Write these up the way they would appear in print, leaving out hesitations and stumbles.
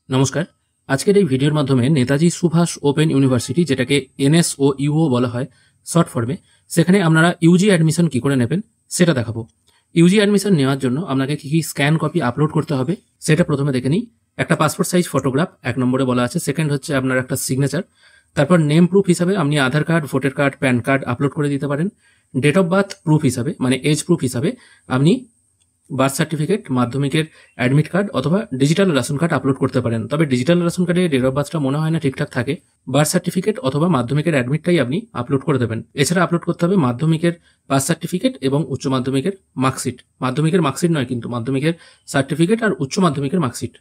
নমস্কার। আজকের এই ভিডিওর মাধ্যমে নেতাজি সুভাষ ওপেন ইউনিভার্সিটি, যেটাকে NSOUO বলা হয় শর্ট ফর্মে, সেখানে আপনারা ইউজি অ্যাডমিশন কি করে নেবেন সেটা দেখাবো। ইউজি অ্যাডমিশন নেওয়ার জন্য আপনাকে কি কি স্ক্যান কপি আপলোড করতে হবে সেটা প্রথমে দেখে নিই। একটা পাসপোর্ট সাইজ ফটোগ্রাফ 1 নম্বরে বলা আছে। সেকেন্ড হচ্ছে আপনার একটা সিগনেচার। তারপর নেম প্রুফ হিসাবে আপনি Aadhaar card, voter card, PAN card upload করে দিতে পারেন। ডেট অফ বার্থ প্রুফ হিসাবে, মানে এজ প্রুফ হিসাবে আপনি বার্থ সার্টিফিকেট, মাধ্যমিকের অ্যাডমিট কার্ড অথবা ডিজিটাল রেশন কার্ড আপলোড করতে পারেন। তবে ডিজিটাল রেশন কার্ডে ডেট অফ বার্থটা মনে হয় না ঠিকঠাক থাকে। বার্থ সার্টিফিকেট অথবা মাধ্যমিকের অ্যাডমিটটাই আপনি আপলোড করে দেবেন। এছাড়া আপলোড করতে হবে মাধ্যমিকের বার্থ সার্টিফিকেট এবং উচ্চ মাধ্যমিকের মার্কশিট। মাধ্যমিকের মার্কশিট নয় কিন্তু, মাধ্যমিকের সার্টিফিকেট আর উচ্চ মাধ্যমিকের মার্কশিট।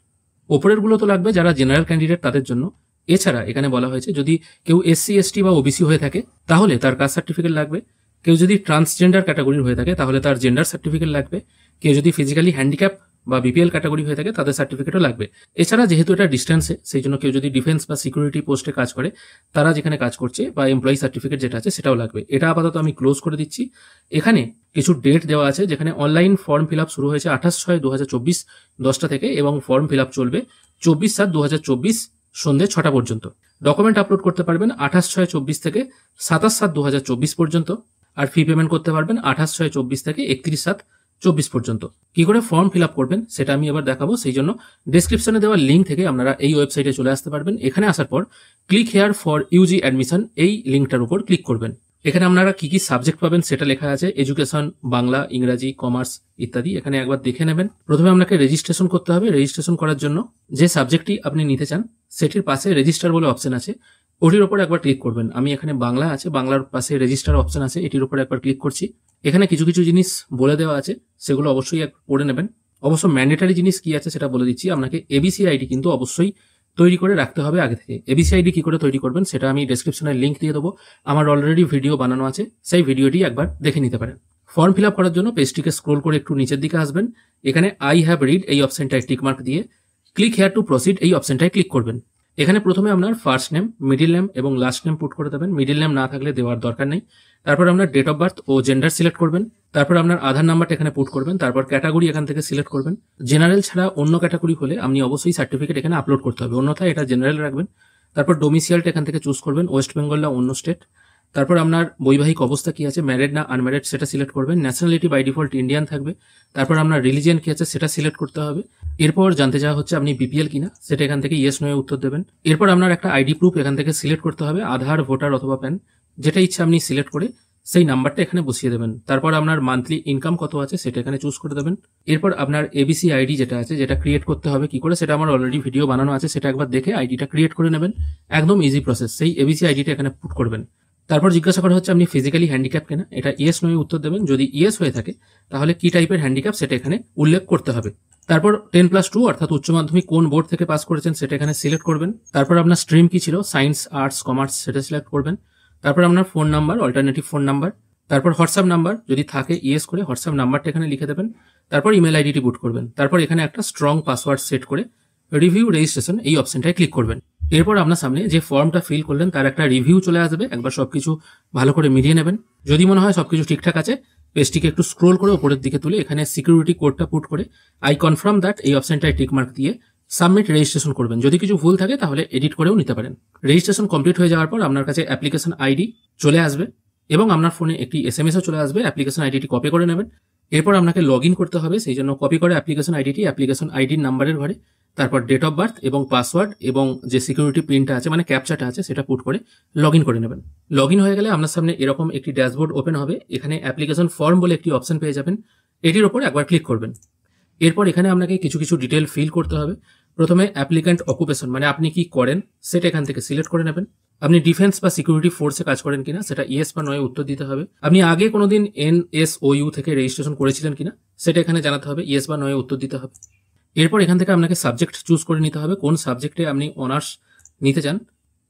ওপরেরগুলো তো লাগবে যারা জেনারেল ক্যান্ডিডেট তাদের জন্য। এছাড়া এখানে বলা হয়েছে যদি কেউ SC ST বা OBC হয়ে থাকে তাহলে তার কাস্ট সার্টিফিকেট লাগবে। কেউ যদি ট্রান্সজেন্ডার ক্যাটাগরির হয়ে থাকে তাহলে তার জেন্ডার সার্টিফিকেট লাগবে। কেউ যদি ফিজিক্যালি হ্যান্ডিক্যাপ বা BPL ক্যাটাগরি হয়ে থাকে তাদের সার্টিফিকেটও লাগবে। এছাড়া যেহেতু এটা ডিস্টেন্সে, সেই জন্য কেউ যদি ডিফেন্স বা সিকিউরিটি পোস্টে কাজ করে তারা যেখানে কাজ করছে বা এমপ্লয়ি সার্টিফিকেট যেটা আছে সেটাও লাগবে। এটা আপাতত আমি ক্লোজ করে দিচ্ছি। এখানে কিছু ডেট দেওয়া আছে যেখানে অনলাইন ফর্ম ফিল আপ শুরু হয়েছে 28/6/2024 10টা থেকে এবং ফর্ম ফিল আপ চলবে 24/7/2024 সন্ধ্যে 6টা পর্যন্ত। ডকুমেন্ট আপলোড করতে পারবেন 28/6/24 থেকে 27/7/2024 পর্যন্ত। আর ফি পেমেন্ট করতে পারবেন 28/6/24 থেকে 31/7/24 পর্যন্ত। কি করে ফর্ম ফিল আপ করবেন সেটা আমি এবার দেখাবো। সেই জন্য ডেসক্রিপশনে দেওয়া লিঙ্ক থেকে আপনারা এই ওয়েবসাইটে চলে আসতে পারবেন। এখানে আসার পর click here for Yuji admission এই লিঙ্কটার উপর ক্লিক করবেন। এখানে আপনারা কি কি সাবজেক্ট পাবেন সেটা লেখা আছে, এডুকেশন, বাংলা, ইংরাজি, কমার্স ইত্যাদি। এখানে একবার দেখে নেবেন। প্রথমে আপনাকে রেজিস্ট্রেশন করতে হবে। রেজিস্ট্রেশন করার জন্য যে সাবজেক্টটি আপনি নিতে চান সেটির পাশে রেজিস্টার বলে অপশন আছে, ওটির উপর একবার ক্লিক করবেন। আমি এখানে বাংলা আছে, বাংলার পাশে রেজিস্টার অপশন আছে, এটির উপর একবার ক্লিক করছি। এখানে কিছু কিছু জিনিস বলে দেওয়া আছে, সেগুলো অবশ্যই পড়ে নেবেন। অবশ্য ম্যান্ডেটারি জিনিস কি আছে সেটা বলে দিচ্ছি। আপনাকে ABC ID কিন্তু অবশ্যই তৈরি করে রাখতে হবে আগে থেকে। ABC ID কি করে তৈরি করবেন সেটা আমি ডেসক্রিপশনে লিঙ্ক দিয়ে দেবো। আমার অলরেডি ভিডিও বানানো আছে, সেই ভিডিওটি একবার দেখে নিতে পারেন। ফর্ম ফিল আপ করার জন্য পেজটিকে স্ক্রোল করে একটু নিচের দিকে আসবেন। এখানে আই হ্যাভ রিড এই অপশনটায় টিক মার্ক দিয়ে ক্লিক হেয়ার টু প্রসিড এই অপশনটায় ক্লিক করবেন। এখানে প্রথমে আপনার ফার্স্ট নেম, মিডিল নেম এবং লাস্ট নেম পুট করে দেবেন। মিডিল নেম না থাকলে দেওয়ার দরকার নেই। তারপর আপনার ডেট অফ বার্থ ও জেন্ডার সিলেক্ট করবেন। তারপর আপনার আধার নাম্বারটা এখানে পুট করবেন। তারপর ক্যাটাগরি এখান থেকে সিলেক্ট করবেন। জেনারেল ছাড়া অন্য ক্যাটাগরি হলে আপনি অবশ্যই সার্টিফিকেট এখানে আপলোড করতে হবে, অন্যথায় এটা জেনারেল রাখবেন। তারপর ডোমিসিয়ালটা এখান থেকে চুজ করবেন, ওয়েস্ট বেঙ্গল না অন্য স্টেট। তারপর আপনার বৈবাহিক অবস্থা কি আছে, ম্যারিড না আনম্যারিড সেটা সিলেক্ট করবেন। ন্যাশনালিটি বাই ডিফল্ট ইন্ডিয়ান থাকবে। তারপর আপনার রিলিজিয়ান কি আছে সেটা সিলেক্ট করতে হবে। এরপর জানতে চাওয়া হচ্ছে আপনি BPL কিনা, সেটা এখান থেকে ইয়েস নো উত্তর দেবেন। এরপর আপনার একটা ID প্রুফ এখান থেকে সিলেক্ট করতে হবে, আধার, ভোটার অথবা প্যান, যেটা ইচ্ছা আপনি সিলেক্ট করে সেই নাম্বারটা এখানে বসিয়ে দেবেন। তারপর আপনার মান্থলি ইনকাম কত আছে সেটা এখানে চুজ করে দেবেন। এরপর আপনার ABC ID যেটা আছে, যেটা ক্রিয়েট করতে হবে কি করে সেটা আমার অলরেডি ভিডিও বানানো আছে, সেটা একবার দেখে আইডিটা ক্রিয়েট করে নেবেন। একদম ইজি প্রসেস। সেই ABC IDটা এখানে পুট করবেন। তারপর জিজ্ঞাসা করা হচ্ছে আপনি ফিজিক্যালি হ্যান্ডিক্যাপ কিনা, এটা ইয়েস নো উত্তর দেবেন। যদি ইয়েস হয়ে থাকে তাহলে কি টাইপের হ্যান্ডিক্যাপ সেটা এখানে উল্লেখ করতে হবে। তারপর 10+2 অর্থাৎ উচ্চ মাধ্যমিক কোন বোর্ড থেকে পাস করেছেন সেটা এখানে সিলেক্ট করবেন। তারপর আপনার স্ট্রিম কি ছিল, সায়েন্স, আর্টস, কমার্স সেটা সিলেক্ট করবেন। তারপর আপনার phone number, alternative phone number. তারপর হোয়াটসঅ্যাপ নাম্বার যদি থাকে ইয়েস করে হোয়াটসঅ্যাপ নাম্বারটা এখানে লিখে দেবেন। তারপর ইমেল আইডিটি বুট করবেন। তারপর এখানে একটা স্ট্রং পাসওয়ার্ড সেট করে রিভিউ রেজিস্ট্রেশন এই অপশনটায় ক্লিক করবেন। এরপর আপনার সামনে যে ফর্মটা ফিল করলেন তার একটা রিভিউ চলে আসবে। একবার সবকিছু ভালো করে মিলিয়ে নেবেন। যদি মনে হয় সবকিছু ঠিকঠাক আছে, পেজটিকে একটু স্ক্রোল করে উপরের দিকে তুলে এখানে সিকিউরিটি কোডটা পুট করে আই কনফার্ম দ্যাট এই অপশনটায় টিক মার্ক দিয়ে সাবমিট রেজিস্ট্রেশন করবেন। যদি কিছু ভুল থাকে তাহলে এডিট করেও নিতে পারেন। রেজিস্ট্রেশন কমপ্লিট হয়ে যাওয়ার পর আপনার কাছে অ্যাপ্লিকেশন ID চলে আসবে এবং আপনার ফোনে একটি SMS ও চলে আসবে। অ্যাপ্লিকেশন আইডিটি কপি করে নেবেন। এরপর আপনাকে লগ ইন করতে হবে, সেই জন্য কপি করে অ্যাপ্লিকেশন আইডিটি অ্যাপ্লিকেশন আইডির নাম্বারের ঘরে, তারপর ডেট অফ বার্থ এবং পাসওয়ার্ড এবং যে সিকিউরিটি পিনটা আছে মানে ক্যাপচাটা আছে সেটা পুট করে লগ ইন করে নেবেন। লগ ইন হয়ে গেলে আপনার সামনে এরকম একটি ড্যাশবোর্ড ওপেন হবে। এখানে অ্যাপ্লিকেশন ফর্ম বলে একটি অপশন পেয়ে যাবেন, এটির ওপর একবার ক্লিক করবেন। এরপর এখানে আপনাকে কিছু কিছু ডিটেল ফিল করতে হবে। প্রথমে অ্যাপ্লিক্যান্ট অকুপেশন মানে আপনি কি করেন সেটা এখান থেকে সিলেক্ট করে নেবেন। আপনি ডিফেন্স বা সিকিউরিটি ফোর্সে কাজ করেন কিনা সেটা ইয়েস বা নয় উত্তর দিতে হবে। আপনি আগে কোনোদিন NSOU থেকে রেজিস্ট্রেশন করেছিলেন কিনা সেটা এখানে জানাতে হবে, ইয়েস বা নয় উত্তর দিতে হবে। এরপর এখান থেকে আপনাকে সাবজেক্ট চুজ করে নিতে হবে, কোন সাবজেক্টে আপনি অনার্স নিতে চান।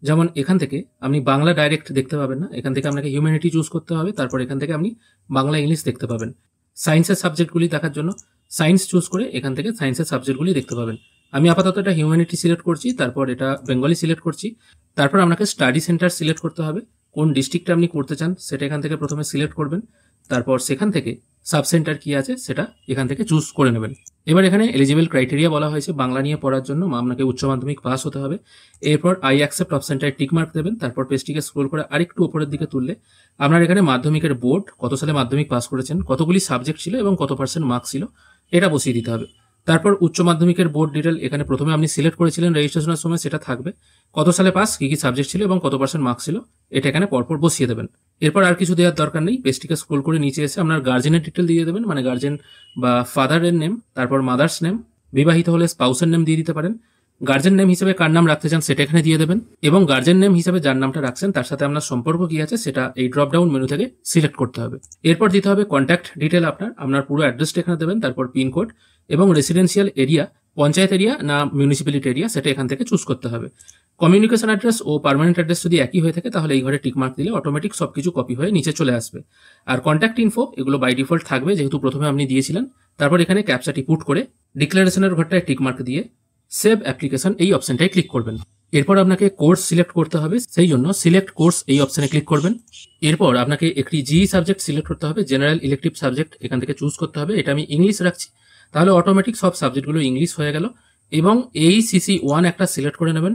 যেমন এখান থেকে আপনি বাংলা ডাইরেক্ট দেখতে পাবেন না, এখান থেকে আপনাকে হিউম্যানিটি চুজ করতে হবে। তারপর এখান থেকে আপনি বাংলা, ইংলিশ দেখতে পাবেন। সায়েন্সের সাবজেক্টগুলি দেখার জন্য সায়েন্স চুজ করে এখান থেকে সায়েন্সের সাবজেক্টগুলি দেখতে পাবেন। আমি আপাতত এটা হিউম্যানিটি সিলেক্ট করছি, তারপর এটা বেঙ্গলি সিলেক্ট করছি। তারপর আপনাকে স্টাডি সেন্টার সিলেক্ট করতে হবে, কোন ডিস্ট্রিক্টে আপনি করতে চান সেটা এখান থেকে প্রথমে সিলেক্ট করবেন। তারপর সেখান থেকে সাব সেন্টার কি আছে সেটা এখান থেকে চুজ করে নেবেন। এবার এখানে এলিজিবল ক্রাইটেরিয়া বলা হয়েছে বাংলা নিয়ে পড়ার জন্য আপনাকে উচ্চ মাধ্যমিক পাস হতে হবে। এরপর আই অ্যাকসেপ্ট অপশনটায় টিক মার্ক দেবেন। তারপর পেজটিকে স্ক্রল করে আরেকটু উপরের দিকে তুললে আপনার এখানে মাধ্যমিকের বোর্ড, কত সালে মাধ্যমিক পাস করেছেন, কতগুলি সাবজেক্ট ছিল এবং কত % মার্কস ছিল এটা বসিয়ে দিতে হবে। তারপর উচ্চ মাধ্যমিকের বোর্ড ডিটেল এখানে প্রথমে আপনি সিলেক্ট করেছিলেন রেজিস্ট্রেশনের সময় সেটা থাকবে, কত সালে পাস, কি কি সাবজেক্ট ছিল এবং কত % মার্কস ছিল এটা এখানে পরপর বসিয়ে দেবেন। এরপর আর কিছু দেওয়ার দরকার নেই, পেজটিকে স্ক্রল করে নিচে এসে আপনার গার্জেনের ডিটেল দিয়ে দেবেন, মানে গার্জেন বা ফাদারের নেম, তারপর মাদার্স নেম, বিবাহিত হলে স্পাউসের নেম দিয়ে দিতে পারেন। গার্জেন নেম হিসেবে কার নাম রাখতে চান সেটা এখানে দিয়ে দেবেন এবং গার্জেন নেম হিসেবে যার নামটা রাখছেন তার সাথে আপনার সম্পর্ক কি আছে সেটা এই ড্রপ ডাউন মেনু থেকে সিলেক্ট করতে হবে। এরপর দিতে হবে কন্ট্যাক্ট ডিটেল, আপনার পুরো অ্যাড্রেসটা এখানে দেবেন, তারপর পিনকোড এবং রেসিডেন্সিয়াল এরিয়া, পঞ্চায়েত এরিয়া না মিউনিসিপ্যালিটি এরিয়া সেটা এখান থেকে চুজ করতে হবে। কমিউনিকেশন অ্যাড্রেস ও পার্মানেন্ট অ্যাড্রেস যদি একই হয়ে থাকে তাহলে এই ঘরে টিকমার্ক দিলে অটোমেটিক সবকিছু কপি হয়ে নিচে চলে আসবে। আর কন্ট্যাক্ট ইনফো এগুলো বাই ডিফল্ট থাকবে যেহেতু প্রথমে আপনি দিয়েছিলেন। তারপর এখানে ক্যাপচাটি পুট করে ডিক্লারেশনের ঘরটায় টিকমার্ক দিয়ে সেভ অ্যাপ্লিকেশন এই অপশনটায় ক্লিক করবেন। এরপর আপনাকে কোর্স সিলেক্ট করতে হবে, সেই জন্য সিলেক্ট কোর্স এই অপশনে ক্লিক করবেন। এরপর আপনাকে একটি জিই সাবজেক্ট সিলেক্ট করতে হবে, জেনারেল ইলেকটিভ সাবজেক্ট এখান থেকে চুজ করতে হবে। এটা আমি ইংলিশ রাখছি, তাহলে অটোমেটিক সব সাবজেক্টগুলো ইংলিশ হয়ে গেল। এবং এই CC1 একটা সিলেক্ট করে নেবেন,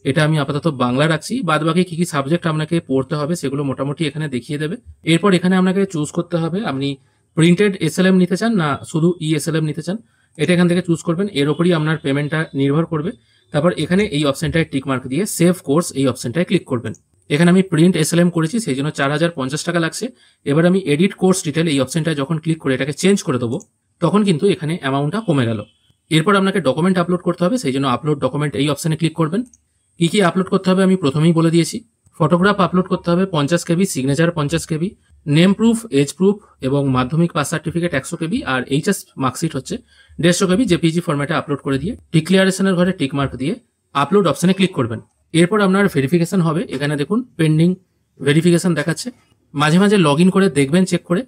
এটা আমি আপাতত বাংলা রাখছি। বাদ বাকি কি কি সাবজেক্ট আপনাকে পড়তে হবে সেগুলো মোটামুটি এখানে দেখিয়ে দেবে। এরপর এখানে আপনাকে চুজ করতে হবে আপনি প্রিন্টেড SLM নিতে চান না শুধু ESLM নিতে চান, এটা এখান থেকে চুজ করবেন। এর উপরই আপনার পেমেন্টটা নির্ভর করবে। তারপর এখানে এই অপশনটায় টিক মার্ক দিয়ে সেভ কোর্স এই অপশনটায় ক্লিক করবেন। এখানে আমি প্রিন্ট SLM করেছি সেই জন্য 4050 টাকা লাগছে। এবার আমি এডিট কোর্স ডিটেল এই অপশনটায় যখন ক্লিক করে এটাকে চেঞ্জ করে দেবো তখন কিন্তু এখানে অ্যামাউন্টটা কমে গেল। এরপর আপনাকে ডকুমেন্ট আপলোড করতে হবে, সেই জন্য আপলোড ডকুমেন্ট এই অপশনে ক্লিক করবেন। কি কি আপলোড করতে হবে আমি প্রথমেই বলে দিয়েছি। ফটোগ্রাফ আপলোড করতে হবে 50 KB, signature 50 KB, name proof, age proof এবং মাধ্যমিক পাস সার্টিফিকেট 100 KB আর HS মার্কশিট হচ্ছে 150 KB JPG ফরম্যাটে আপলোড করে দিয়ে ডিক্লারেশনের ঘরে টিক মার্ক দিয়ে আপলোড অপশনে ক্লিক করবেন। এরপর আপনার ভেরিফিকেশন হবে, এখানে দেখুন পেন্ডিং ভেরিফিকেশন দেখাচ্ছে। মাঝে মাঝে লগ ইন করে দেখবেন, চেক করে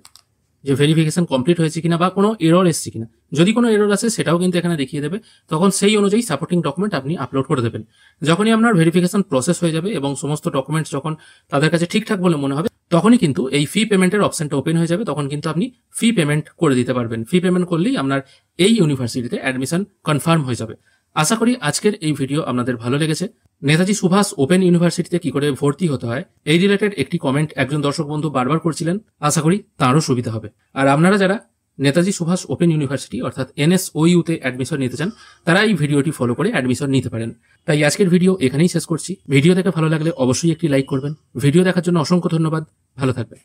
যে ভেরিফিকেশন কমপ্লিট হয়েছে কিনা বা কোনো এরর এসছে কিনা। যদি কোনো এরর আসে সেটাও কিন্তু এখানে দেখিয়ে দেবে, তখন সেই অনুযায়ী সাপোর্টিং ডকুমেন্ট আপনি আপলোড করে দেবেন। যখনই আপনার ভেরিফিকেশন প্রসেস হয়ে যাবে এবং সমস্ত ডকুমেন্টস যখন তাদের কাছে ঠিকঠাক বলে মনে হবে তখনই কিন্তু এই ফি পেমেন্টের অপশনটা ওপেন হয়ে যাবে, তখন কিন্তু আপনি ফি পেমেন্ট করে দিতে পারবেন। ফি পেমেন্ট করলেই আপনার এই ইউনিভার্সিটিতে অ্যাডমিশন কনফার্ম হয়ে যাবে। আশা করি আজকের এই ভিডিও আপনাদের ভালো লেগেছে। নেতাজি সুভাষ ওপেন ইউনিভার্সিটিতে কি করে ভর্তি হতে হয় এই রিলেটেড একটি কমেন্ট একজন দর্শক বন্ধু বারবার করছিলেন, আশা করি তাঁরও সুবিধা হবে। আর আপনারা যারা নেতাজি সুভাষ ওপেন ইউনিভার্সিটি অর্থাৎ NSOU তে অ্যাডমিশন নিতে চান তারা এই ভিডিওটি ফলো করে অ্যাডমিশন নিতে পারেন। তাই আজকের ভিডিও এখানেই শেষ করছি। ভিডিও দেখে ভালো লাগলে অবশ্যই একটি লাইক করবেন। ভিডিও দেখার জন্য অসংখ্য ধন্যবাদ, ভালো থাকবেন।